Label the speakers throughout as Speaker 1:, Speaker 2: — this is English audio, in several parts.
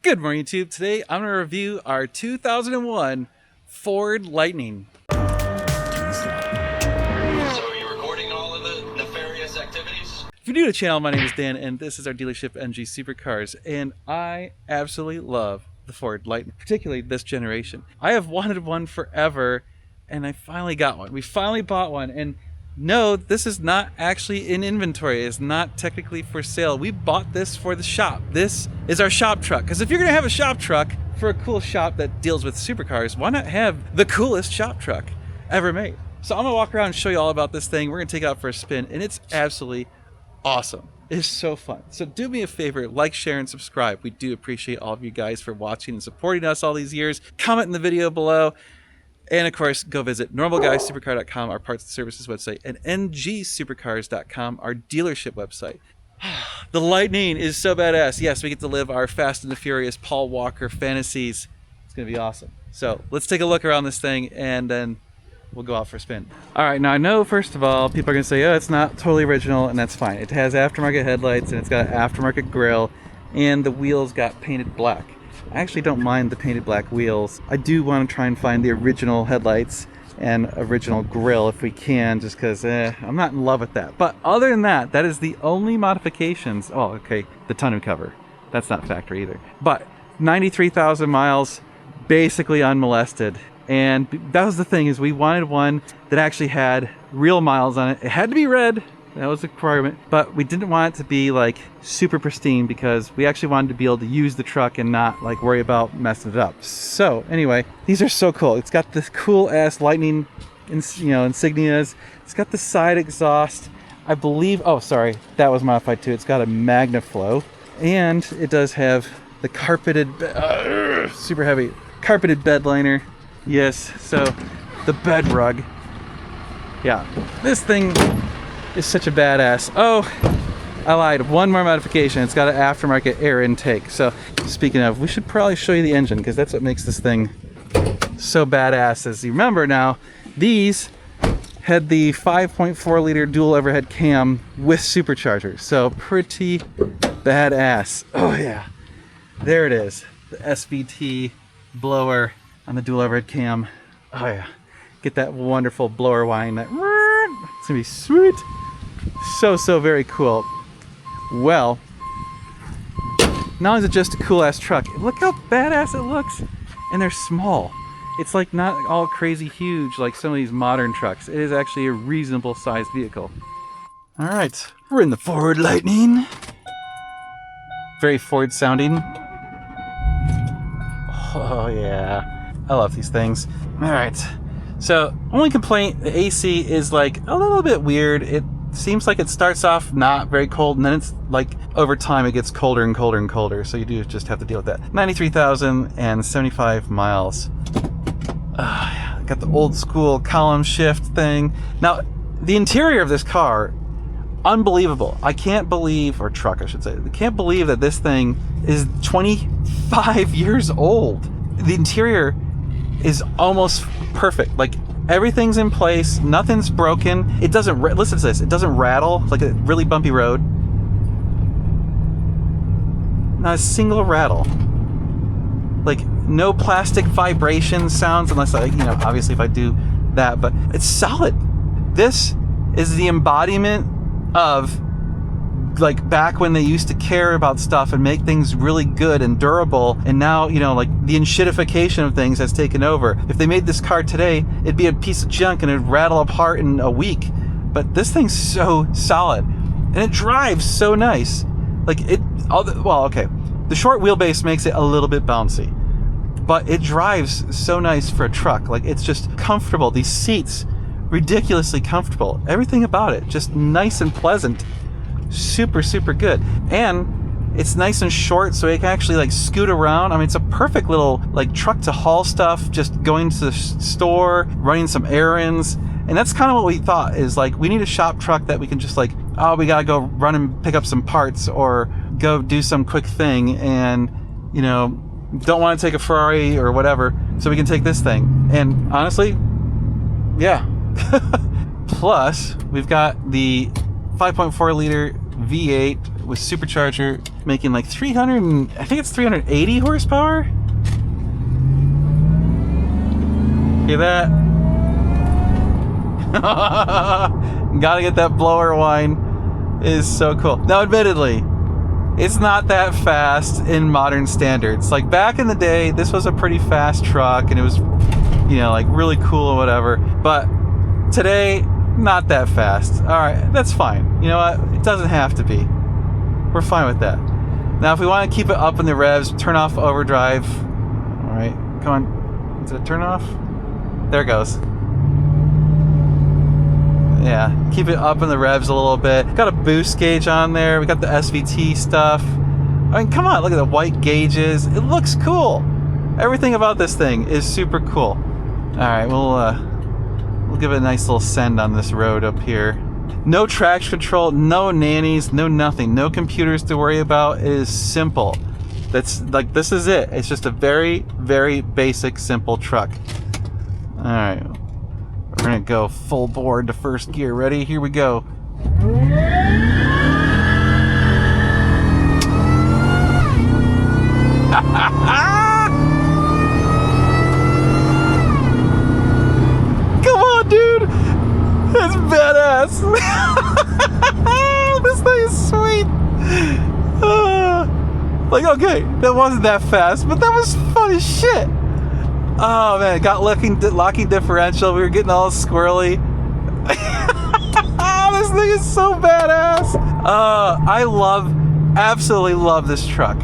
Speaker 1: Good morning, YouTube. Today I'm going to review our 2001 Ford Lightning.
Speaker 2: So are you recording all of the nefarious activities?
Speaker 1: If you're new to the channel, my name is Dan and this is our dealership NG Supercars, and I absolutely love the Ford Lightning, particularly this generation. I have wanted one forever and I finally got one. We finally bought one, and no, this is not actually in inventory. It's not technically for sale. We bought this for the shop. This is our shop truck. Because if you're going to have a shop truck for a cool shop that deals with supercars, why not have the coolest shop truck ever made? So I'm going to walk around and show you all about this thing. We're going to take it out for a spin, and it's absolutely awesome. It's so fun. So do me a favor, like, share, and subscribe. We do appreciate all of you guys for watching and supporting us all these years. Comment in the video below. And of course, go visit normalguysupercar.com, our parts and services website, and ngsupercars.com, our dealership website. The Lightning is so badass. Yes, we get to live our Fast and the Furious Paul Walker fantasies. It's going to be awesome. So let's take a look around this thing, and then we'll go out for a spin. All right, now I know, first of all, people are going to say, oh, it's not totally original, and that's fine. It has aftermarket headlights, and it's got an aftermarket grille, and the wheels got painted black. I actually don't mind the painted black wheels. I do want to try and find the original headlights and original grille if we can, just because I'm not in love with that. But other than that, that is the only modifications. Oh, okay, the tonneau cover. That's not factory either. But 93,000 miles, basically unmolested. And that was the thing, is we wanted one that actually had real miles on it. It had to be red. That was a requirement, but we didn't want it to be like super pristine because we actually wanted to be able to use the truck and not like worry about messing it up. So anyway, these are so cool. It's got this cool ass Lightning, insignias. It's got the side exhaust. I believe, oh sorry, that was modified too. It's got a MagnaFlow, and it does have the carpeted, super heavy carpeted bed liner. Yes, so the bed rug. Yeah, this thing is such a badass. Oh, I lied. One more modification. It's got an aftermarket air intake. So speaking of, we should probably show you the engine, because that's what makes this thing so badass. As you remember now, these had the 5.4 liter dual overhead cam with supercharger. So pretty badass. Oh yeah, there it is. The SVT blower on the dual overhead cam. Oh yeah, get that wonderful blower whine. That it's gonna be sweet. So very cool. Well, not only is it just a cool ass truck, look how badass it looks, and they're small. It's like not all crazy huge like some of these modern trucks. It is actually a reasonable sized vehicle. All right, we're in the Ford Lightning. Very Ford sounding. Oh yeah, I love these things. All right, so only complaint, the AC is like a little bit weird. It seems like it starts off not very cold, and then it's like over time it gets colder and colder and colder, so you do just have to deal with that. 93,075 miles. Yeah, got the old school column shift thing. Now the interior of this car, unbelievable. I can't believe, or truck I should say, I can't believe that this thing is 25 years old. The interior is almost perfect. Like, everything's in place, nothing's broken. It doesn't, listen to this, it doesn't rattle like a really bumpy road. Not a single rattle. Like, no plastic vibration sounds, unless I, obviously if I do that, but it's solid. This is the embodiment of like back when they used to care about stuff and make things really good and durable, and now like the enshittification of things has taken over. If they made this car today, it'd be a piece of junk and it'd rattle apart in a week. But this thing's so solid, and it drives so nice. Like okay, the short wheelbase makes it a little bit bouncy, but it drives so nice for a truck. Like, it's just comfortable. These seats, ridiculously comfortable. Everything about it just nice and pleasant. Super good, and it's nice and short, so it can actually like scoot around. I mean, it's a perfect little like truck to haul stuff, just going to the store, running some errands. And that's kind of what we thought, is like, we need a shop truck that we can just like, oh, we gotta go run and pick up some parts or go do some quick thing, and don't want to take a Ferrari or whatever, so we can take this thing. And honestly, yeah. Plus we've got the 5.4 liter V8 with supercharger, making like 380 horsepower. Hear that? Gotta get that blower whine. It is so cool. Now, admittedly, it's not that fast in modern standards. Like back in the day, this was a pretty fast truck and it was, you know, like really cool or whatever. But today, not that fast. All right, that's fine. You know what? It doesn't have to be. We're fine with that. Now, if we want to keep it up in the revs, turn off overdrive. All right, come on. Is it turn off? There it goes. Yeah, keep it up in the revs a little bit. Got a boost gauge on there. We got the SVT stuff. I mean, come on, look at the white gauges. It looks cool. Everything about this thing is super cool. All right, we'll give it a nice little send on this road up here. No traction control, no nannies, no nothing, no computers to worry about. It is simple. That's like, this is it. It's just a very, very basic, simple truck. All right. We're gonna go full bore to first gear. Ready? Here we go. Come on, dude! That's badass! This thing is sweet! Like, okay, that wasn't that fast, but that was fun as shit! Oh man, got locking differential. We were getting all squirrely. This thing is so badass. I absolutely love this truck.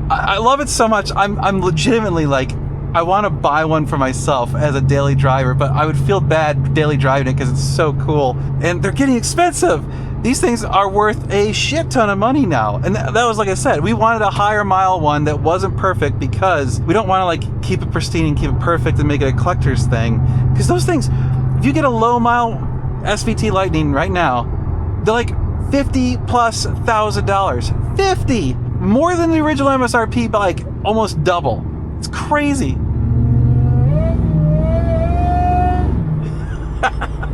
Speaker 1: I love it so much. I'm legitimately like, I want to buy one for myself as a daily driver, but I would feel bad daily driving it because it's so cool. And they're getting expensive. These things are worth a shit ton of money now. And that was, like I said, we wanted a higher mile one that wasn't perfect because we don't want to like keep it pristine and keep it perfect and make it a collector's thing. Because those things, if you get a low mile SVT Lightning right now, they're like $50,000+. 50! More than the original MSRP, but like almost double. It's crazy.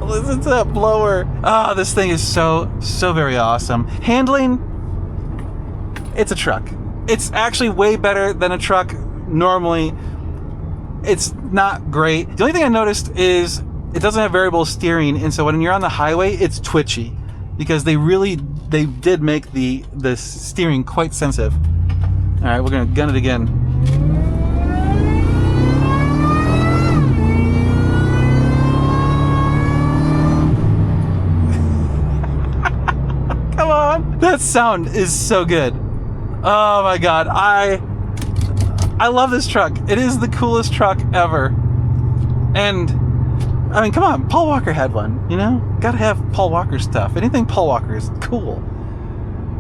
Speaker 1: Listen to that blower. Oh, this thing is so very awesome. Handling, it's a truck. It's actually way better than a truck normally. It's not great. The only thing I noticed is it doesn't have variable steering, and so when you're on the highway, it's twitchy because they did make the steering quite sensitive. All right, we're gonna gun it again. That sound is so good. Oh my god, I love this truck. It is the coolest truck ever. And I mean, come on, Paul Walker had one, you know? Gotta have Paul Walker stuff. Anything Paul Walker is cool.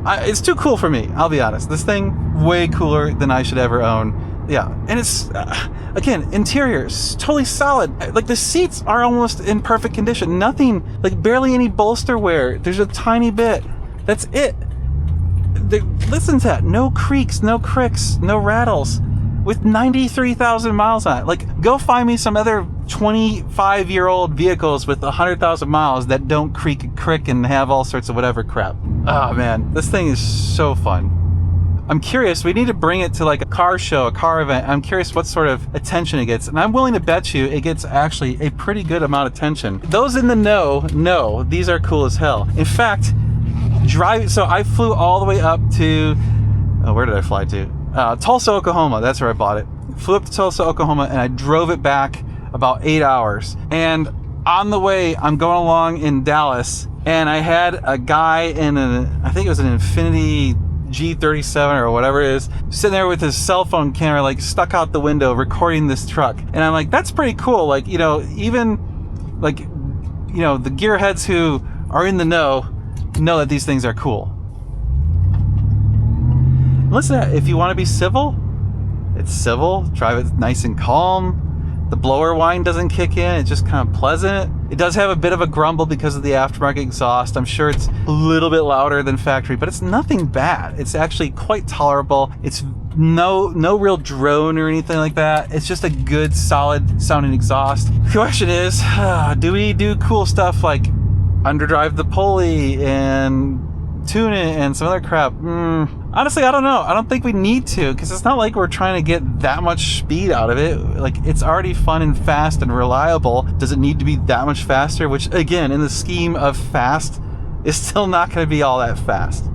Speaker 1: It's too cool for me, I'll be honest. This thing, way cooler than I should ever own. Yeah, and it's, again, interior, totally solid. Like the seats are almost in perfect condition. Nothing, like barely any bolster wear. There's a tiny bit. That's it. Listen to that. No creaks, no cricks, no rattles. With 93,000 miles on it. Like, go find me some other 25-year-old vehicles with 100,000 miles that don't creak and crick and have all sorts of whatever crap. Oh man, this thing is so fun. I'm curious, we need to bring it to like a car show, a car event. I'm curious what sort of attention it gets. And I'm willing to bet you it gets actually a pretty good amount of attention. Those in the know these are cool as hell. In fact, so I flew all the way up to, where did I fly to? Tulsa, Oklahoma. That's where I bought it. Flew up to Tulsa, Oklahoma, and I drove it back about 8 hours. And on the way, I'm going along in Dallas, and I had a guy in I think it was an Infiniti G37 or whatever it is, sitting there with his cell phone camera like stuck out the window recording this truck. And I'm like, that's pretty cool. Like, you know, even like, you know, the gearheads who are in the know that these things are cool. Listen, if you want to be civil, it's civil. Drive it nice and calm. The blower whine doesn't kick in. It's just kind of pleasant. It does have a bit of a grumble because of the aftermarket exhaust. I'm sure it's a little bit louder than factory, but it's nothing bad. It's actually quite tolerable. It's no real drone or anything like that. It's just a good, solid sounding exhaust. The question is, do we do cool stuff like underdrive the pulley and tune it and some other crap. Honestly, I don't know. I don't think we need to, because it's not like we're trying to get that much speed out of it. Like, it's already fun and fast and reliable. Does it need to be that much faster? Which, again, in the scheme of fast, is still not going to be all that fast.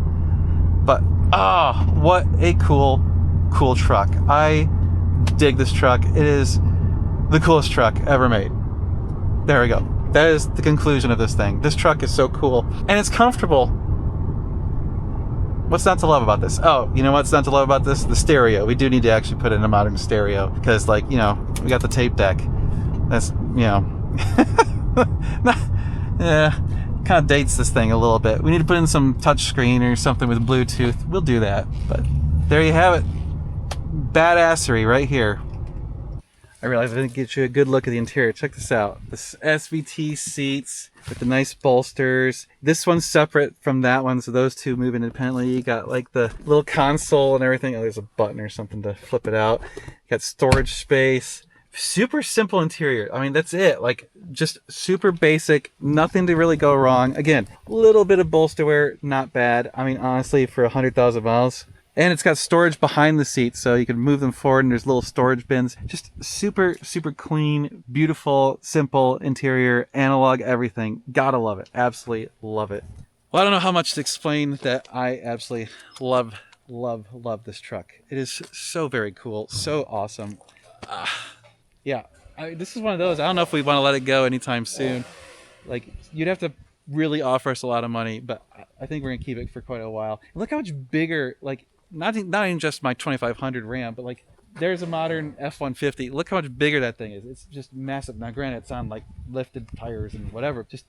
Speaker 1: But, what a cool truck. I dig this truck. It is the coolest truck ever made. There we go. That is the conclusion of this thing. This truck is so cool. And it's comfortable. What's not to love about this? Oh, you know what's not to love about this? The stereo. We do need to actually put in a modern stereo, because, like, you know, we got the tape deck. That's, you know, yeah, kind of dates this thing a little bit. We need to put in some touch screen or something with Bluetooth. We'll do that. But there you have it. Badassery right here. I realized I didn't get you a good look at the interior. Check this out. This SVT seats with the nice bolsters. This one's separate from that one, so those two move independently. You got like the little console and everything. Oh, there's a button or something to flip it out. You got storage space. Super simple interior. I mean, that's it. Like, just super basic. Nothing to really go wrong. Again, a little bit of bolster wear, not bad. I mean, honestly, for 100,000 miles. And it's got storage behind the seats, so you can move them forward, and there's little storage bins. Just super clean, beautiful, simple interior, analog, everything. Gotta love it. Absolutely love it. Well, I don't know how much to explain that I absolutely love this truck. It is so very cool, so awesome. Yeah, this is one of those. I don't know if we want to let it go anytime soon. Like, you'd have to really offer us a lot of money, but I think we're gonna keep it for quite a while. Look how much bigger, like, not even just my 2500 Ram, but like, there's a modern F-150. Look how much bigger that thing is. It's just massive. Now, granted, it's on like lifted tires and whatever. Just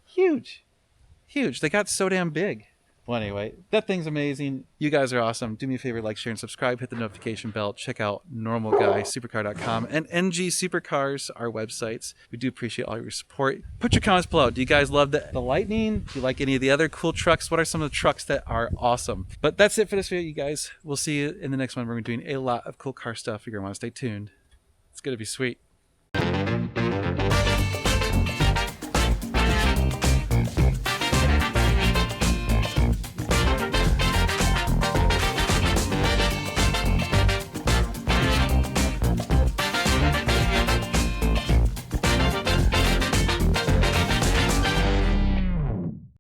Speaker 1: huge. They got so damn big. Well, anyway, that thing's amazing. You guys are awesome. Do me a favor, like, share, and subscribe. Hit the notification bell. Check out normalguysupercar.com and NG Supercars, our websites. We do appreciate all your support. Put your comments below. Do you guys love the Lightning? Do you like any of the other cool trucks? What are some of the trucks that are awesome? But that's it for this video, you guys. We'll see you in the next one. We're doing a lot of cool car stuff. You're going to want to stay tuned. It's going to be sweet.